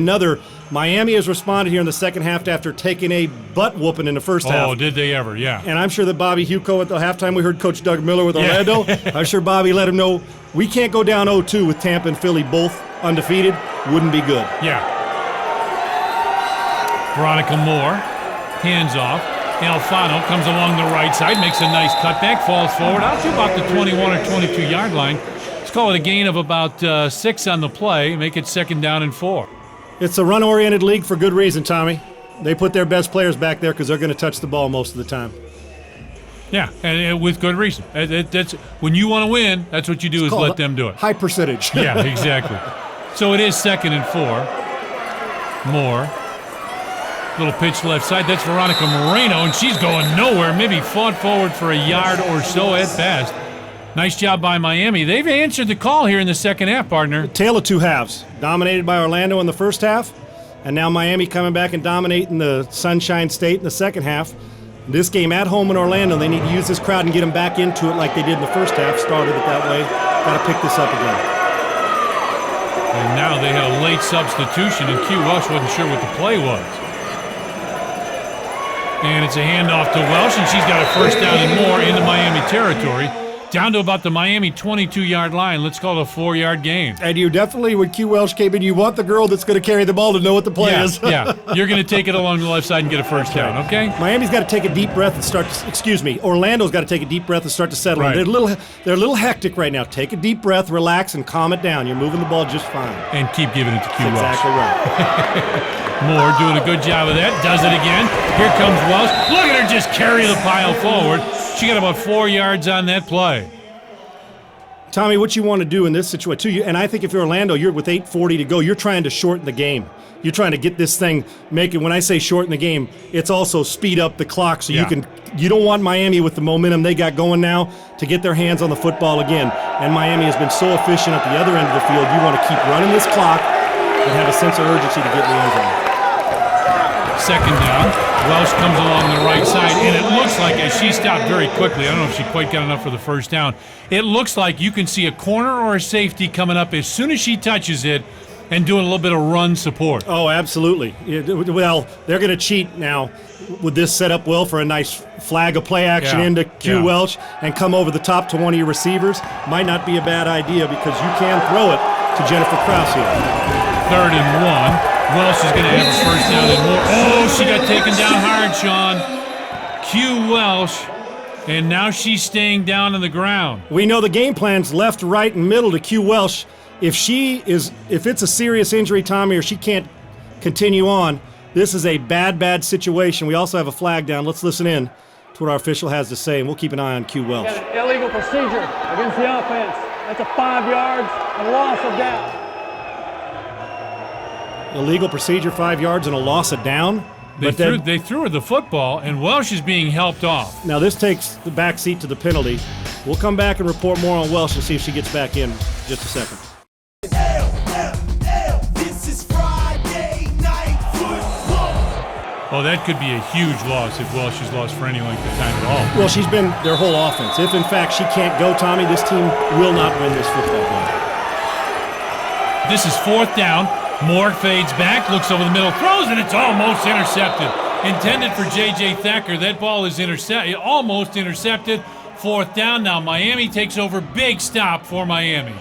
Miami has responded here in the second half after taking a butt-whooping in the first half. Oh, did they ever, yeah. And I'm sure that Bobby Huco at the halftime, we heard Coach Doug Miller with Orlando. I'm sure Bobby let him know, we can't go down 0-2 with Tampa and Philly both undefeated. Wouldn't be good. Yeah. Veronica Moore, hands off. Alfano comes along the right side, makes a nice cutback, falls forward out to about the 21 or 22-yard line. Let's call it a gain of about 6 on the play, make it 2nd down and 4. It's a run-oriented league for good reason, Tommy. They put their best players back there because they're going to touch the ball most of the time. Yeah, and with good reason. That's when you want to win, that's what you do, is let them do it. High percentage. Yeah, exactly. So it is 2nd and 4. Moore. Little pitch left side. That's Veronica Moreno, and she's going nowhere. Maybe fought forward for a yard or so at best. Nice job by Miami. They've answered the call here in the second half, partner. Tale of two halves. Dominated by Orlando in the first half, and now Miami coming back and dominating the Sunshine State in the second half. This game at home in Orlando, they need to use this crowd and get them back into it like they did in the first half. Started it that way. Got to pick this up again. And now they had a late substitution, and Q Welsh wasn't sure what the play was. And it's a handoff to Welsh, and she's got a first down and more into Miami territory. Down to about the Miami 22-yard line. Let's call it a 4-yard gain. And you definitely, when Q Welsh came in, you want the girl that's going to carry the ball to know what the play is. Yeah, you're going to take it along the left side and get a first down, okay? Miami's got to take a deep breath and start to, Orlando's got to take a deep breath and start to settle. Right. They're a little hectic right now. Take a deep breath, relax, and calm it down. You're moving the ball just fine. And keep giving it to Q Welsh. Exactly right. Moore doing a good job of that. Does it again. Here comes Welsh. Look at her just carry the pile forward. She got about 4 yards on that play. Tommy, what you want to do in this situation, too, and I think if you're Orlando, you're with 8:40 to go, you're trying to shorten the game. You're trying to get this thing, when I say shorten the game, it's also speed up the clock so you don't want Miami with the momentum they got going now to get their hands on the football again. And Miami has been so efficient at the other end of the field, you want to keep running this clock and have a sense of urgency to get in the end zone. 2nd down. Welsh comes along the right side, and it looks like, as she stopped very quickly, I don't know if she quite got enough for the first down, it looks like you can see a corner or a safety coming up as soon as she touches it and doing a little bit of run support. Oh, absolutely. Well, they're going to cheat now with this set up well for a nice flag of play action into Q Welsh and come over the top to one of your receivers. Might not be a bad idea because you can throw it to Jennifer Krause here. 3rd and 1. Welsh is going to have a first down and more. Oh, she got taken down hard, Sean. Q Welsh, and now she's staying down on the ground. We know the game plan's left, right, and middle to Q Welsh. If it's a serious injury, Tommy, or she can't continue on, this is a bad situation. We also have a flag down. Let's listen in to what our official has to say, and we'll keep an eye on Q Welsh. Illegal procedure against the offense. That's a 5 yards and loss of down. Illegal procedure, 5 yards and a loss of down. They threw her the football, and Welsh is being helped off. Now this takes the back seat to the penalty. We'll come back and report more on Welsh and see if she gets back in just a second. This is Friday Night Football. Oh, that could be a huge loss if Welsh has lost for any length of time at all. Well, she's been their whole offense. If, in fact, she can't go, Tommy, this team will not win this football game. This is 4th down. Moore fades back, looks over the middle, throws, and it's almost intercepted. Intended for J.J. Thacker. That ball is almost intercepted. 4th down. Now Miami takes over. Big stop for Miami.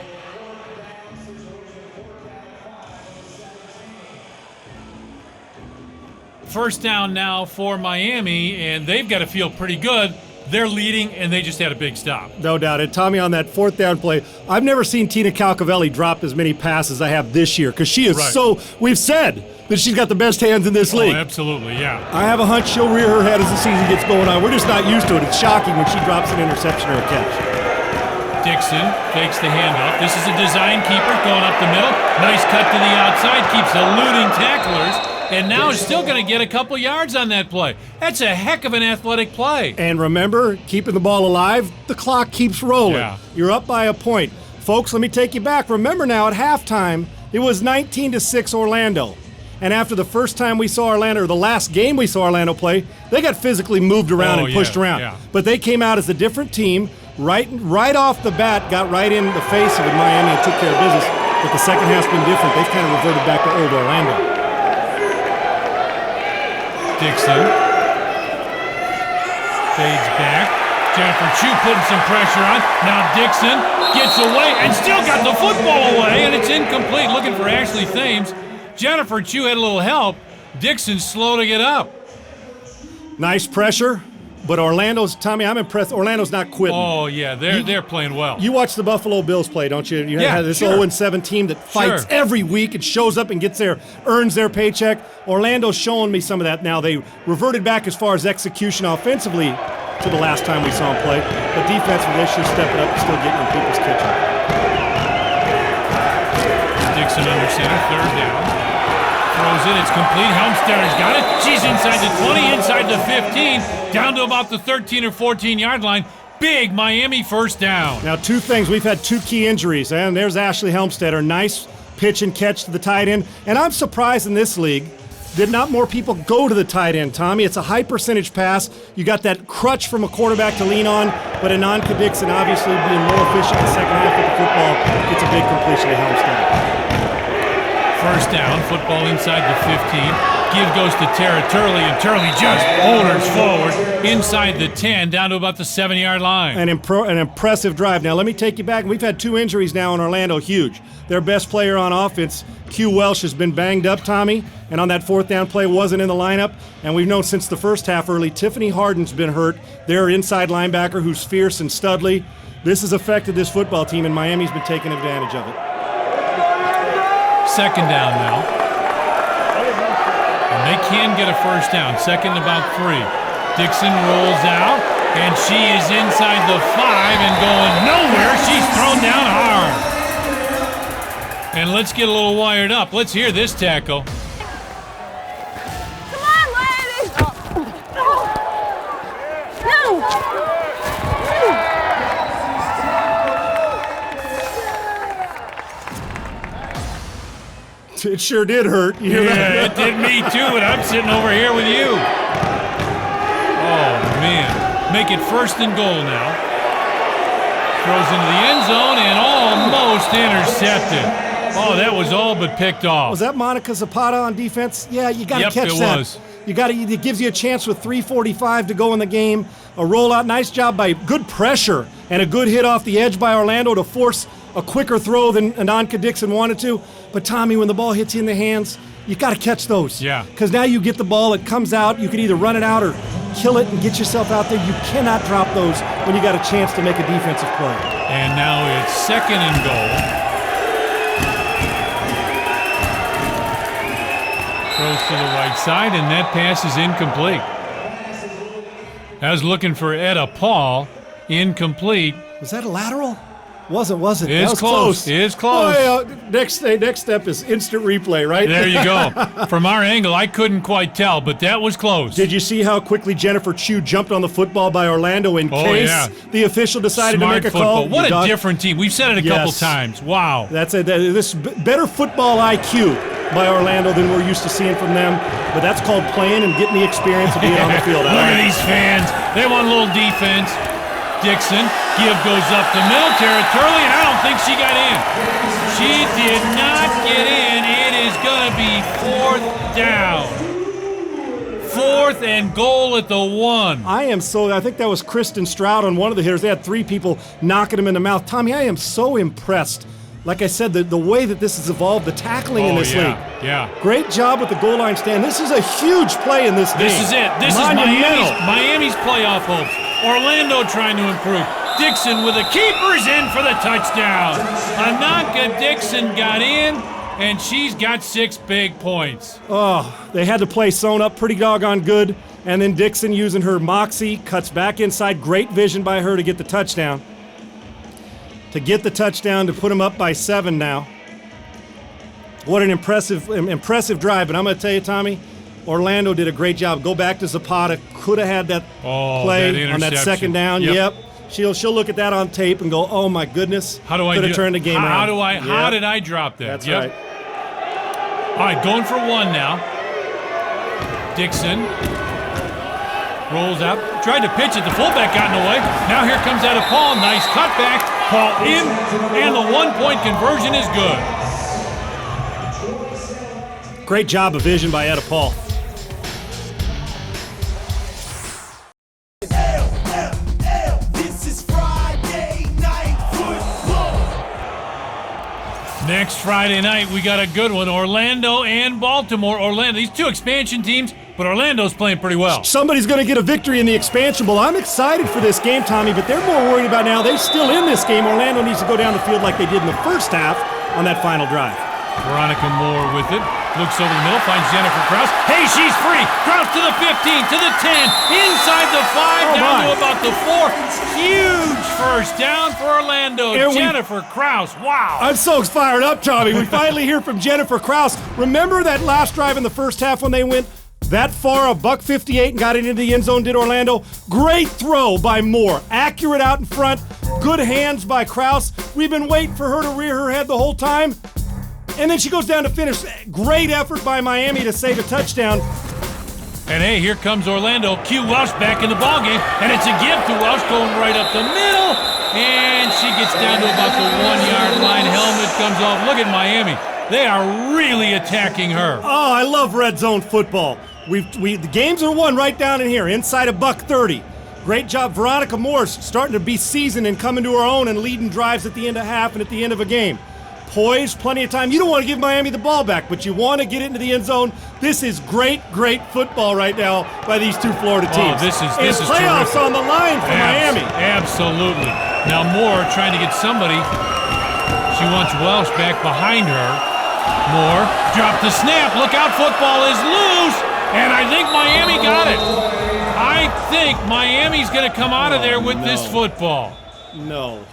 First down now for Miami, and they've got to feel pretty good. They're leading, and they just had a big stop. No doubt. And Tommy, on that fourth down play, I've never seen Tina Calcavelli drop as many passes as I have this year because she is we've said that she's got the best hands in this league. Oh, absolutely, yeah. I have a hunch she'll rear her head as the season gets going on. We're just not used to it. It's shocking when she drops an interception or a catch. Dixon fakes the handoff. This is a design keeper going up the middle. Nice cut to the outside, keeps eluding tacklers. And now is still going to get a couple yards on that play. That's a heck of an athletic play. And remember, keeping the ball alive, the clock keeps rolling. Yeah. You're up by a point. Folks, let me take you back. Remember now, at halftime, it was 19-6 Orlando. And after the first time we saw Orlando, or the last game we saw Orlando play, they got physically moved around and pushed around. Yeah. But they came out as a different team, right off the bat, got right in the face of it, Miami, and took care of business. But the second half's been different. They've kind of reverted back to old Orlando. Dixon fades back. Jennifer Chu putting some pressure on. Now Dixon gets away and still got the football away, and it's incomplete. Looking for Ashley Thames. Jennifer Chu had a little help. Dixon's slow to get up. Nice pressure, but Tommy, I'm impressed. Orlando's not quitting. Oh, yeah, they're playing well. You watch the Buffalo Bills play, don't you? You have this 0-7 team that fights every week and shows up and earns their paycheck. Orlando's showing me some of that now. They reverted back as far as execution offensively to the last time we saw them play, but defensively they should step it up and still getting in people's kitchen. Dixon under center, third down. Throws it, it's complete. Helmstedter's got it. She's inside the 20, inside the 15, down to about the 13 or 14-yard line. Big Miami first down. Now, two things. We've had two key injuries, and there's Ashley Helmstetter. Nice pitch and catch to the tight end. And I'm surprised in this league that not more people go to the tight end, Tommy. It's a high percentage pass. You got that crutch from a quarterback to lean on, but Ananka Dixon obviously being more efficient in the second half of the football gets a big completion to Helmstetter. First down, football inside the 15. Give goes to Tara Turley, and Turley just boulders forward inside the 10, down to about the 7-yard line. An impressive drive. Now, let me take you back. We've had two injuries now in Orlando, huge. Their best player on offense, Q Welsh, has been banged up, Tommy, and on that fourth down play wasn't in the lineup. And we've known since the first half early, Tiffany Harden's been hurt. Their inside linebacker who's fierce and studly. This has affected this football team, and Miami's been taking advantage of it. Second down now. And they can get a first down. Second and about 3. Dixon rolls out, and she is inside the 5 and going nowhere. She's thrown down hard. And let's get a little wired up. Let's hear this tackle. Come on, ladies! No! It sure did hurt. You hear that? It did me too, and I'm sitting over here with you. Oh, man. Make it first and goal now. Throws into the end zone and almost intercepted. Oh, that was all but picked off. Was that Monica Zapata on defense? Yeah, you got to catch that. Was. You got to. It gives you a chance with 3:45 to go in the game. A rollout, nice job by good pressure and a good hit off the edge by Orlando to force a quicker throw than Ananka Dixon wanted to. But Tommy, when the ball hits you in the hands, you got to catch those. Yeah. Because now you get the ball, it comes out. You can either run it out or kill it and get yourself out there. You cannot drop those when you got a chance to make a defensive play. And now it's second and goal. Throws to the right side, and that pass is incomplete. I was looking for Etta Paul. Incomplete. Was that a lateral? Wasn't, was it? It's close. It's close. Boy, next step is instant replay, right? There you go. From our angle, I couldn't quite tell, but that was close. Did you see how quickly Jennifer Chu jumped on the football by Orlando in case the official decided Smart to make a football. call? What a different team. We've said it a couple times. Wow. That's this better football IQ by Orlando than we're used to seeing from them. But that's called playing and getting the experience of being on the field. Look at these fans. They want a little defense. Dixon, give goes up the middle, Tara Turley, and I don't think she got in. She did not get in. It is going to be 4th down. 4th and goal at the 1. I think that was Kristen Stroud on one of the hitters. They had 3 people knocking him in the mouth. Tommy, I am so impressed like I said, the way that this has evolved, the tackling in this league. Yeah. Great job with the goal line stand. This is a huge play in this game. This is it. This is Miami's playoff hopes. Orlando trying to improve. Dixon with a keeper's in for the touchdown. Ananka Dixon got in, and she's got 6 big points. Oh, they had the play sewn up pretty doggone good, and then Dixon using her moxie, cuts back inside. Great vision by her to get the touchdown. To get the touchdown to put them up by 7 now. What an impressive drive. But I'm going to tell you, Tommy, Orlando did a great job. Go back to Zapata. Could have had that play on that second down. Yep. She'll look at that on tape and go, oh my goodness. How do I could have turned the game around. How did I drop that? That's right. All right, going for 1 now. Dixon rolls up, tried to pitch it. The fullback got in the way. Now here comes out of Paul. Nice cutback. Paul in, and the 1-point conversion is good. Great job of vision by Etta Paul. This is Friday Night Football. Next Friday night, we got a good one. Orlando and Baltimore. Orlando, these 2 expansion teams, but Orlando's playing pretty well. Somebody's going to get a victory in the expansion bowl. I'm excited for this game, Tommy, but they're more worried about now. They're still in this game. Orlando needs to go down the field like they did in the first half on that final drive. Veronica Moore with it. Looks over the middle, finds Jennifer Krause. Hey, she's free. Krause to the 15, to the 10, inside the 5, down to about the 4. Huge first down for Orlando. Jennifer Krause, wow. I'm so fired up, Tommy. We finally hear from Jennifer Krause. Remember that last drive in the first half when they went that far, $158 and got it into the end zone, did Orlando? Great throw by Moore. Accurate out in front. Good hands by Krause. We've been waiting for her to rear her head the whole time. And then she goes down to finish. Great effort by Miami to save a touchdown. And hey, here comes Orlando. Q Welsh back in the ballgame. And it's a give to Welsh going right up the middle. And she gets down to about the 1-yard line. Helmet comes off. Look at Miami. They are really attacking her. Oh, I love red zone football. The games are won right down in here, inside $130. Great job. Veronica Moore's starting to be seasoned and coming to her own and leading drives at the end of half and at the end of a game. Poised, plenty of time. You don't want to give Miami the ball back, but you want to get it into the end zone. This is great football right now by these 2 Florida teams. Oh, this is playoffs terrific. on the line for Miami. Absolutely. Now Moore trying to get somebody. She wants Welsh back behind her. Moore dropped the snap. Look out, football is loose. And I think Miami got it. I think Miami's going to come out of there with this football. No.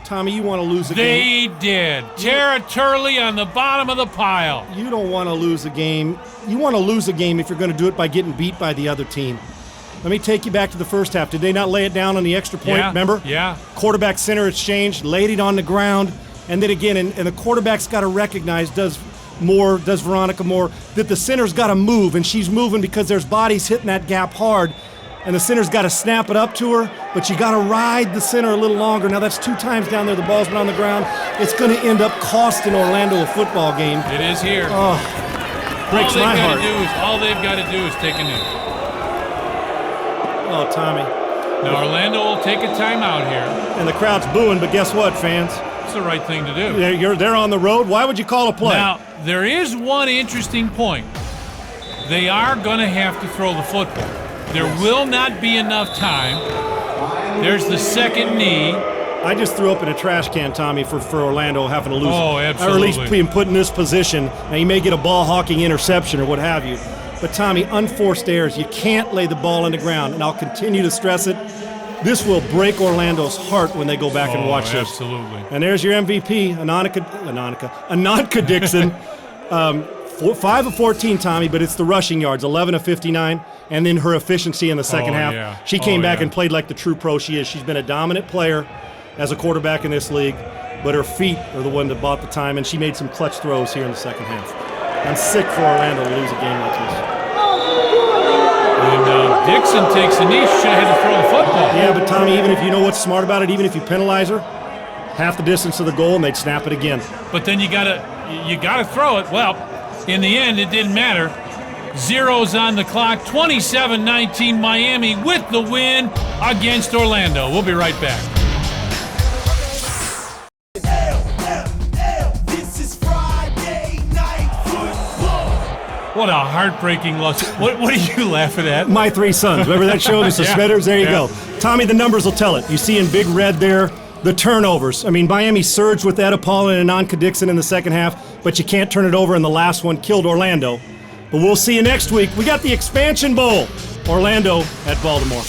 Tommy, you want to lose a game? They did. Tara Turley on the bottom of the pile. You don't want to lose a game. You want to lose a game if you're going to do it by getting beat by the other team. Let me take you back to the first half. Did they not lay it down on the extra point, remember? Yeah. Quarterback center exchange, laid it on the ground, and then again, and the quarterback's got to recognize, does Veronica Moore, that the center's got to move, and she's moving because there's bodies hitting that gap hard. And the center's got to snap it up to her, but you got to ride the center a little longer. Now that's 2 times down there. The ball's been on the ground. It's going to end up costing Orlando a football game. It is here. Oh, breaks my heart. All they've got to do is take a knee. Oh, Tommy. Now Orlando will take a timeout here. And the crowd's booing, but guess what, fans? It's the right thing to do. They're on the road. Why would you call a play? Now, there is one interesting point. They are going to have to throw the football. There will not be enough time. There's the second knee. I just threw up in a trash can, Tommy, for Orlando having to lose. Oh, absolutely. Or at least being put in this position. Now, you may get a ball hawking interception or what have you. But, Tommy, unforced errors. You can't lay the ball on the ground. And I'll continue to stress it. This will break Orlando's heart when they go back and watch this. Absolutely. And there's your MVP, Ananka Dixon. 5 of 14, Tommy, but it's the rushing yards, 11 of 59, and then her efficiency in the second half. Yeah. She came back and played like the true pro she is. She's been a dominant player as a quarterback in this league, but her feet are the one that bought the time, and she made some clutch throws here in the second half. I'm sick for Orlando to lose a game like this. And Dixon takes a knee. She should have had to throw the football. Yeah, but Tommy, even if you know what's smart about it, even if you penalize her, half the distance to the goal, and they'd snap it again. But then you gotta throw it. Well, in the end, it didn't matter. Zeros on the clock. 27-19 Miami with the win against Orlando. We'll be right back. What a heartbreaking loss. What are you laughing at? My three sons. Remember that show, Mr. Yeah. Smithers? There you Yeah. go. Tommy, the numbers will tell it. You see in big red there, the turnovers. I mean, Miami surged with Etta Paulin and Anka Dixon in the second half, but you can't turn it over, and the last one killed Orlando. But we'll see you next week. We got the Expansion Bowl. Orlando at Baltimore.